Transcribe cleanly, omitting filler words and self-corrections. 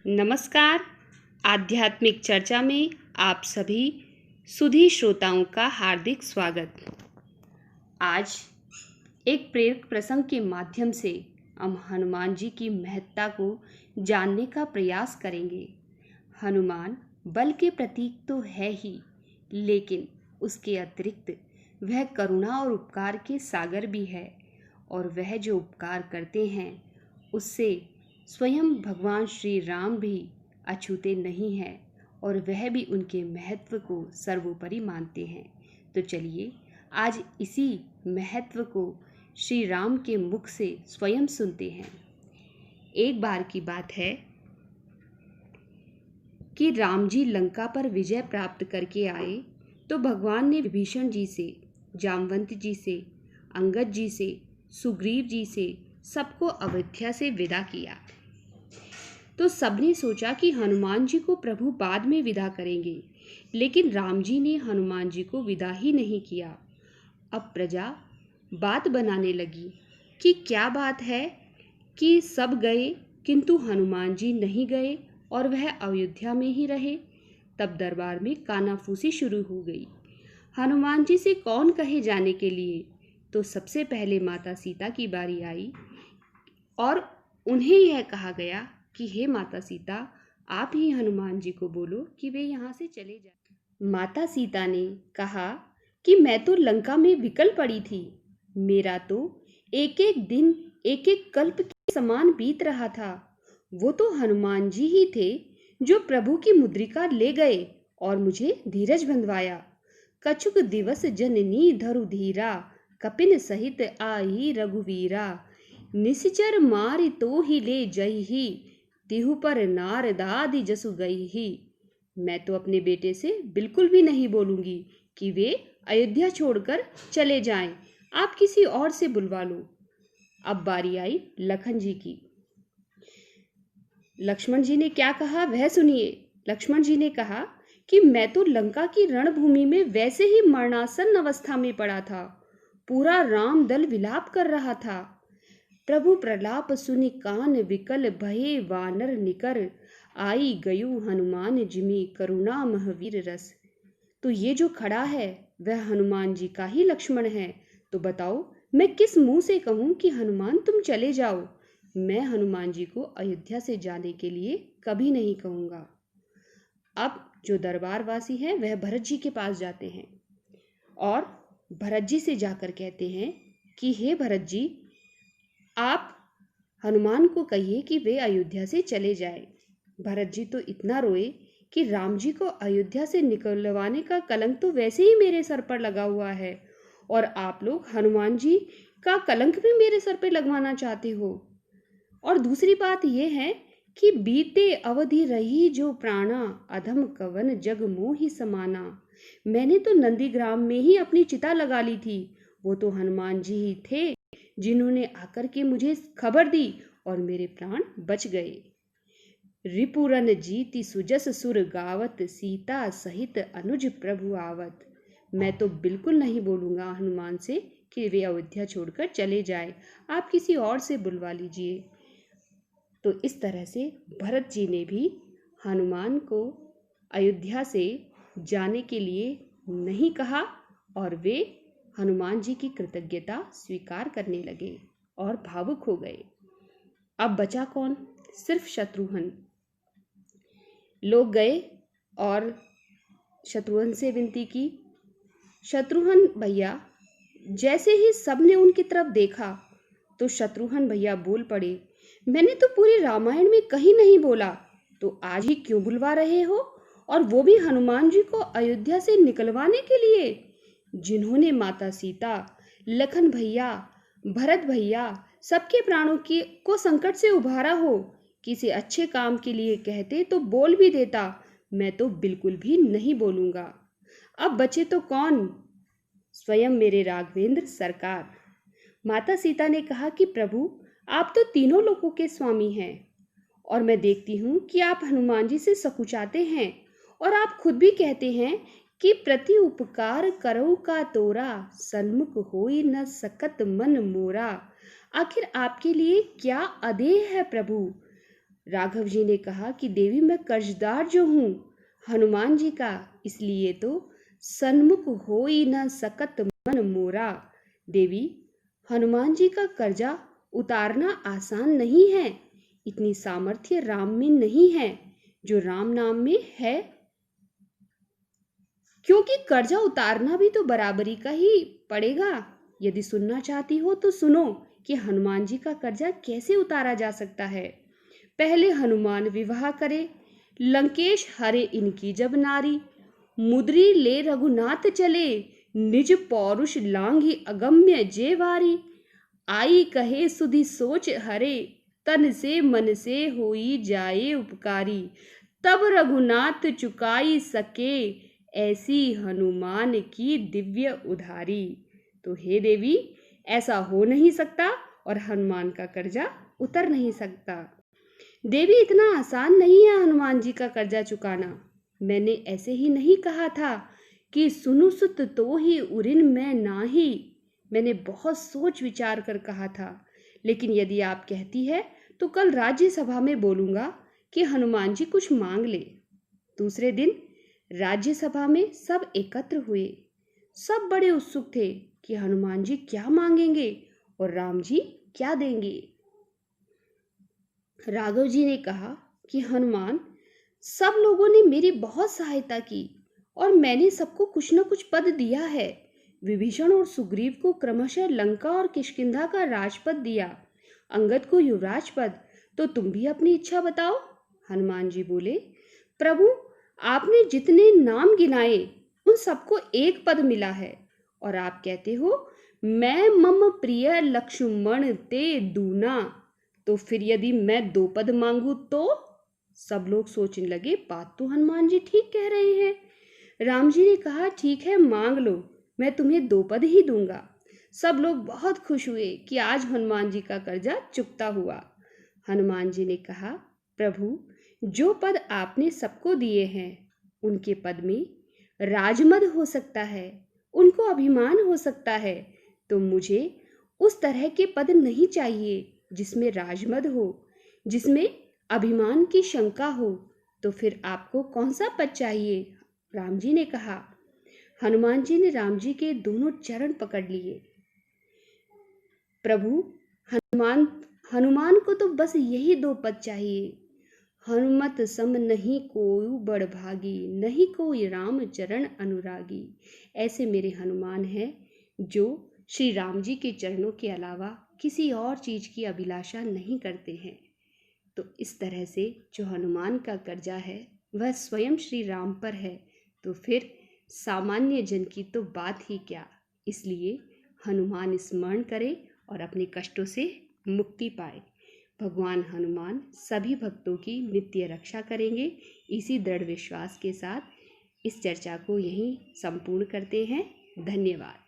नमस्कार। आध्यात्मिक चर्चा में आप सभी सुधी श्रोताओं का हार्दिक स्वागत। आज एक प्रेरक प्रसंग के माध्यम से हम हनुमान जी की महत्ता को जानने का प्रयास करेंगे। हनुमान बल के प्रतीक तो है ही, लेकिन उसके अतिरिक्त वह करुणा और उपकार के सागर भी है, और वह जो उपकार करते हैं उससे स्वयं भगवान श्री राम भी अछूते नहीं हैं, और वह भी उनके महत्व को सर्वोपरि मानते हैं। तो चलिए आज इसी महत्व को श्री राम के मुख से स्वयं सुनते हैं। एक बार की बात है कि राम जी लंका पर विजय प्राप्त करके आए तो भगवान ने विभीषण जी से, जामवंत जी से, अंगद जी से, सुग्रीव जी से सबको अयोध्या से विदा किया। तो सबने सोचा कि हनुमान जी को प्रभु बाद में विदा करेंगे, लेकिन राम जी ने हनुमान जी को विदा ही नहीं किया। अब प्रजा बात बनाने लगी कि क्या बात है कि सब गए किंतु हनुमान जी नहीं गए और वह अयोध्या में ही रहे। तब दरबार में कानाफूसी शुरू हो गई। हनुमान जी से कौन कहे जाने के लिए। तो सबसे पहले माता सीता की बारी आई और उन्हें यह कहा गया कि हे माता सीता, आप ही हनुमान जी को बोलो कि वे यहाँ से चले जाएं। माता सीता ने कहा कि मैं तो लंका में विकल पड़ी थी। मेरा तो एक एक दिन एक एक कल्प के समान बीत रहा था। वो तो हनुमान जी ही थे जो प्रभु की मुद्रिका ले गए और मुझे धीरज बंधवाया। कछुक दिवस जननी धरु धीरा, कपिन सहित आई रघुवीरा। निश्चर मारि तो ही ले जई ही, तिहु पर नारदादि जसु गई ही। मैं तो अपने बेटे से बिल्कुल भी नहीं बोलूंगी कि वे अयोध्या छोड़कर चले जाएं। आप किसी और से बुलवा लो। अब बारी आई लखन जी की। लक्ष्मण जी ने क्या कहा वह सुनिए। लक्ष्मण जी ने कहा कि मैं तो लंका की रणभूमि में वैसे ही मरणासन अवस्था में पड़ा था। पूरा राम दल विलाप कर रहा था। प्रभु प्रलाप सुनि कान विकल, भये वानर निकर। आई गयु हनुमान जिमि, करुणा महावीर रस। तो ये जो खड़ा है वह हनुमान जी का ही लक्ष्मण है। तो बताओ मैं किस मुंह से कहूं कि हनुमान तुम चले जाओ। मैं हनुमान जी को अयोध्या से जाने के लिए कभी नहीं कहूंगा। अब जो दरबारवासी हैं वह भरत जी के पास जाते हैं और भरत जी से जाकर कहते हैं कि हे भरत जी, आप हनुमान को कहिए कि वे अयोध्या से चले जाए। भरत जी तो इतना रोए कि राम जी को अयोध्या से निकलवाने का कलंक तो वैसे ही मेरे सर पर लगा हुआ है, और आप लोग हनुमान जी का कलंक भी मेरे सर पर लगवाना चाहते हो। और दूसरी बात यह है कि बीते अवधि रही जो प्राणा, अधम कवन जग मोहि समाना। मैंने तो नंदीग्राम में ही अपनी चिता लगा ली थी। वो तो हनुमान जी ही थे जिन्होंने आकर के मुझे खबर दी और मेरे प्राण बच गए। रिपुरन जीति सुजस सुर गावत, सीता सहित अनुज प्रभु आवत। मैं तो बिल्कुल नहीं बोलूंगा हनुमान से कि वे अयोध्या छोड़कर चले जाए। आप किसी और से बुलवा लीजिए। तो इस तरह से भरत जी ने भी हनुमान को अयोध्या से जाने के लिए नहीं कहा, और वे हनुमान जी की कृतज्ञता स्वीकार करने लगे और भावुक हो गए। अब बचा कौन? सिर्फ शत्रुघ्न। लोग गए और शत्रुघ्न से विनती की। शत्रुघ्न भैया, जैसे ही सबने उनकी तरफ देखा तो शत्रुघ्न भैया बोल पड़े, मैंने तो पूरी रामायण में कहीं नहीं बोला, तो आज ही क्यों बुलवा रहे हो, और वो भी हनुमान जी को अयोध्या से निकलवाने के लिए, जिन्होंने माता सीता, लखन भैया, भरत भैया सबके प्राणों को संकट से उबारा हो। किसी अच्छे काम के लिए कहते तो बोल भी देता। मैं तो बिल्कुल भी नहीं बोलूंगा। अब बचे तो कौन? स्वयं मेरे राघवेंद्र सरकार। माता सीता ने कहा कि प्रभु, आप तो तीनों लोकों के स्वामी हैं, और मैं देखती हूँ कि आप हनुमान जी से सकुचाते हैं, और आप खुद भी कहते हैं कि प्रति उपकार करो का तोरा, सन्मुख होई न सकत मन मोरा। आखिर आपके लिए क्या आदेह है प्रभु? राघव जी ने कहा कि देवी मैं कर्जदार जो हूँ हनुमान जी का, इसलिए तो सन्मुख होई न सकत मन मोरा। देवी, हनुमान जी का कर्जा उतारना आसान नहीं है। इतनी सामर्थ्य राम में नहीं है जो राम नाम में है, क्योंकि कर्जा उतारना भी तो बराबरी का ही पड़ेगा। यदि सुनना चाहती हो तो सुनो कि हनुमान जी का कर्जा कैसे उतारा जा सकता है। पहले हनुमान विवाह करे, लंकेश हरे इनकी जब नारी। मुद्री ले रघुनाथ चले, निज पौरुष लांघी अगम्य जे वारी। आई कहे सुधि सोच हरे, तन से मन से होई जाए उपकारी। तब रघुनाथ चुकाई सके, ऐसी हनुमान की दिव्य उधारी। तो हे देवी, ऐसा हो नहीं सकता और हनुमान का कर्जा उतर नहीं सकता। देवी, इतना आसान नहीं है हनुमान जी का कर्जा चुकाना। मैंने ऐसे ही नहीं कहा था कि सुनु सुत तो ही उरिन मैं नाही। मैंने बहुत सोच विचार कर कहा था। लेकिन यदि आप कहती है तो कल राज्यसभा में बोलूंगा कि हनुमान जी कुछ मांग ले। दूसरे दिन राज्यसभा में सब एकत्र हुए। सब बड़े उत्सुक थे कि हनुमान जी क्या मांगेंगे और राम जी क्या देंगे। राघव जी ने कहा कि हनुमान, सब लोगों ने मेरी बहुत सहायता की और मैंने सबको कुछ न कुछ पद दिया है। विभीषण और सुग्रीव को क्रमशः लंका और किष्किंधा का राजपद दिया, अंगद को युवराज पद। तो तुम भी अपनी इच्छा बताओ। हनुमान जी बोले, प्रभु, आपने जितने नाम गिनाए उन सबको एक पद मिला है और आप कहते हो मैं मम प्रिय लक्ष्मण ते दूना। तो फिर यदि मैं 2 पद मांगू तो? सब लोग सोचने लगे, बात तो हनुमान जी ठीक कह रहे हैं। राम जी ने कहा, ठीक है, मांग लो, मैं तुम्हें 2 पद ही दूंगा। सब लोग बहुत खुश हुए कि आज हनुमान जी का कर्जा चुकता हुआ। हनुमान जी ने कहा, प्रभु, जो पद आपने सबको दिए हैं उनके पद में राजमद हो सकता है, उनको अभिमान हो सकता है। तो मुझे उस तरह के पद नहीं चाहिए जिसमें राजमद हो, जिसमें अभिमान की शंका हो। तो फिर आपको कौन सा पद चाहिए? राम जी ने कहा। हनुमान जी ने राम जी के दोनों चरण पकड़ लिए। प्रभु, हनुमान को तो बस यही 2 पद चाहिए। हनुमत सम नहीं कोई बड़ भागी, नहीं कोई राम चरण अनुरागी। ऐसे मेरे हनुमान हैं जो श्री राम जी के चरणों के अलावा किसी और चीज की अभिलाषा नहीं करते हैं। तो इस तरह से जो हनुमान का कर्जा है वह स्वयं श्री राम पर है, तो फिर सामान्य जन की तो बात ही क्या। इसलिए हनुमान स्मरण करे और अपने कष्टों से मुक्ति पाए। भगवान हनुमान सभी भक्तों की नित्य रक्षा करेंगे। इसी दृढ़ विश्वास के साथ इस चर्चा को यहीं संपूर्ण करते हैं। धन्यवाद।